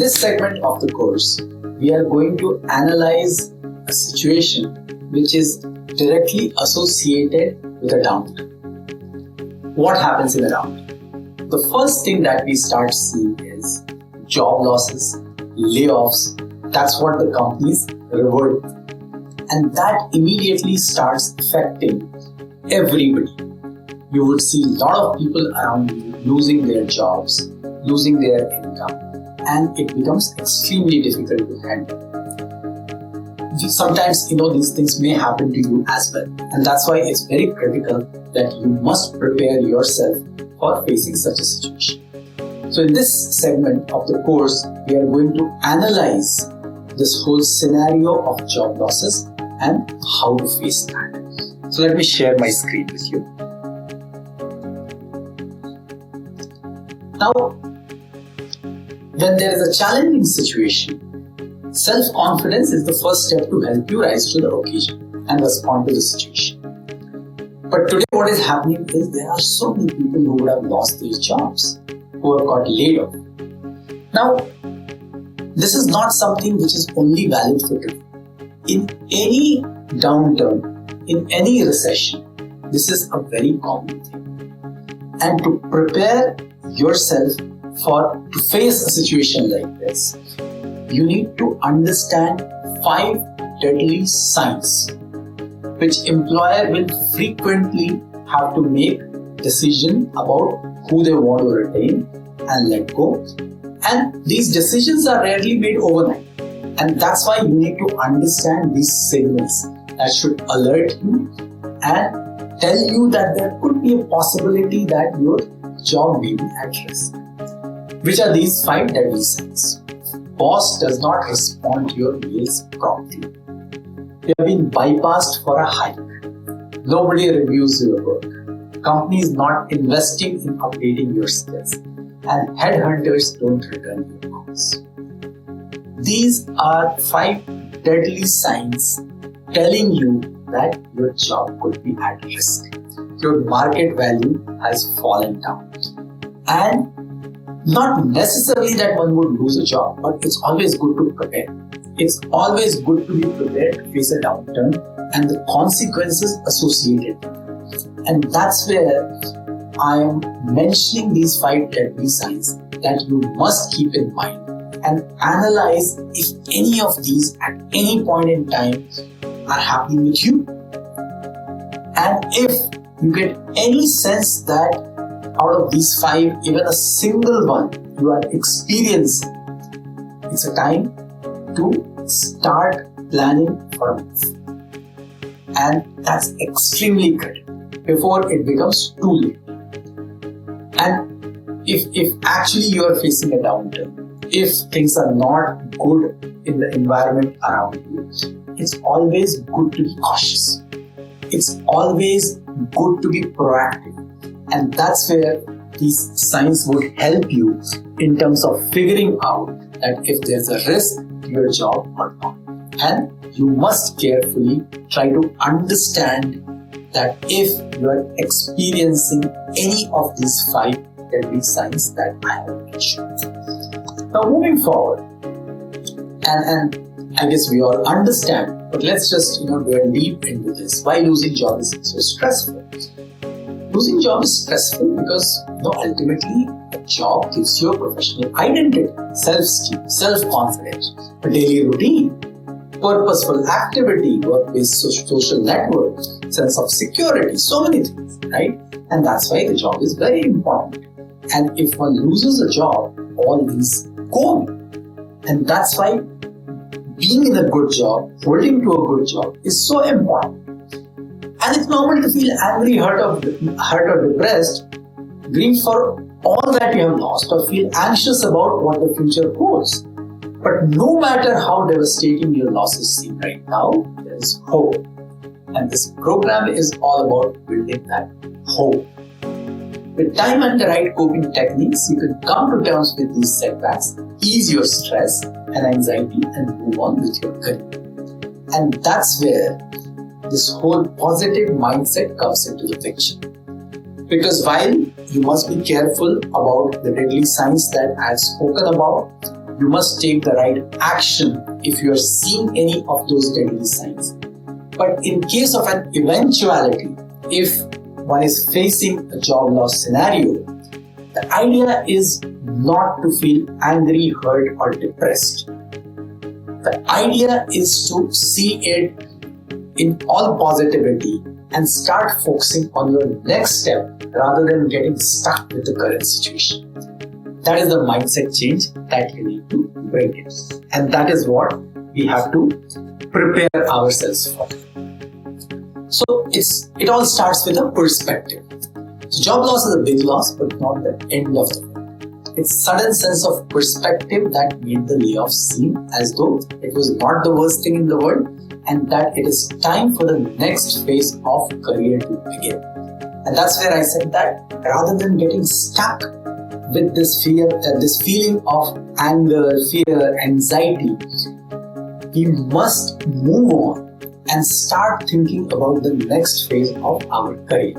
this segment of the course, we are going to analyze a situation which is directly associated with a downturn. What happens in a downturn? The first thing that we start seeing is job losses, layoffs. That's what the companies revert to. And that immediately starts affecting everybody. You would see a lot of people around you losing their jobs, losing their income, and it becomes extremely difficult to handle. Sometimes, these things may happen to you as well. And that's why it's very critical that you must prepare yourself for facing such a situation. So in this segment of the course, we are going to analyze this whole scenario of job losses and how to face that. So let me share my screen with you. Now, when there is a challenging situation, self-confidence is the first step to help you rise to the occasion and respond to the situation. But today what is happening is there are so many people who would have lost their jobs, who have got laid off. Now, this is not something which is only valid for today. In any downturn, in any recession, this is a very common thing. And to prepare yourself to face a situation like this, you need to understand 5 deadly signs which employer will frequently have to make decision about who they want to retain and let go. And these decisions are rarely made overnight. And that's why you need to understand these signals that should alert you and tell you that there could be a possibility that your job may be at risk. Which are these 5 deadly signs? Boss does not respond to your mails promptly. You have been bypassed for a hike. Nobody reviews your work. Company is not investing in updating your skills. And headhunters don't return your calls. These are 5 deadly signs telling you that your job could be at risk. Your market value has fallen down. And not necessarily that one would lose a job, but it's always good to prepare. It's always good to be prepared to face a downturn and the consequences associated with it. And that's where I am mentioning these 5 deadly signs that you must keep in mind and analyze if any of these at any point in time are happening with you. And if you get any sense that out of these 5, even a single one you are experiencing, it's a time to start planning for a move. And that's extremely critical before it becomes too late. And if actually you are facing a downturn, if things are not good in the environment around you, it's always good to be cautious. It's always good to be proactive. And that's where these signs would help you in terms of figuring out that if there's a risk to your job or not. And you must carefully try to understand that if you are experiencing any of these 5 deadly signs that I have mentioned. Now moving forward, and I guess we all understand, but let's just go deep into this. Why losing job is so stressful? Losing job is stressful because ultimately a job gives you a professional identity, self-esteem, self-confidence, a daily routine, purposeful activity, work-based social network, sense of security, so many things, right? And that's why the job is very important. And if one loses a job, all these go away. And that's why being in a good job, holding to a good job is so important. And it's normal to feel angry, hurt or depressed, grieve for all that you have lost, or feel anxious about what the future holds. But no matter how devastating your losses seem right now, there is hope. And this program is all about building that hope. With time and the right coping techniques, you can come to terms with these setbacks, ease your stress and anxiety, and move on with your career. And that's where this whole positive mindset comes into the picture. Because while you must be careful about the deadly signs that I have spoken about, you must take the right action if you are seeing any of those deadly signs. But in case of an eventuality, if one is facing a job loss scenario, the idea is not to feel angry, hurt, or depressed. The idea is to see it in all positivity and start focusing on your next step rather than getting stuck with the current situation. That is the mindset change that you need to bring in. And that is what we have to prepare ourselves for. So it all starts with a perspective. So job loss is a big loss, but not the end of the world. It's sudden sense of perspective that made the layoff seem as though it was not the worst thing in the world and that it is time for the next phase of career to begin. And that's where I said that rather than getting stuck with this fear, this feeling of anger, fear, anxiety, we must move on and start thinking about the next phase of our career.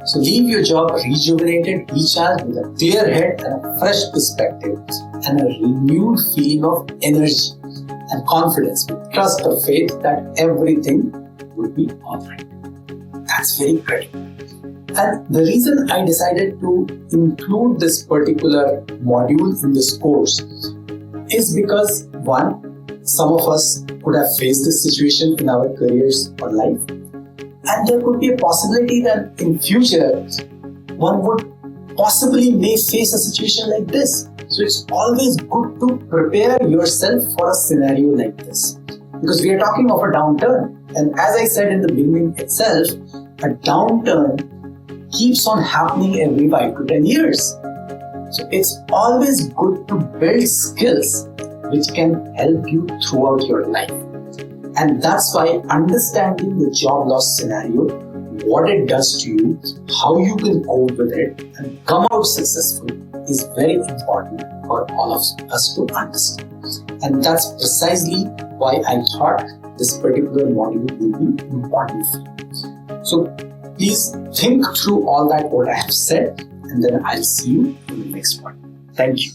So leave your job rejuvenated, recharged with a clear head and a fresh perspective and a renewed feeling of energy and confidence with trust or faith that everything will be alright. That's very critical. And the reason I decided to include this particular module in this course is because one, some of us could have faced this situation in our careers or life. And there could be a possibility that in future, one would possibly may face a situation like this. So it's always good to prepare yourself for a scenario like this. Because we are talking of a downturn. And as I said in the beginning itself, a downturn keeps on happening every 5 to 10 years. So it's always good to build skills which can help you throughout your life. And that's why understanding the job loss scenario, what it does to you, how you can cope with it and come out successful is very important for all of us to understand. And that's precisely why I thought this particular module will be important for you. So please think through all that what I have said and then I'll see you in the next one. Thank you.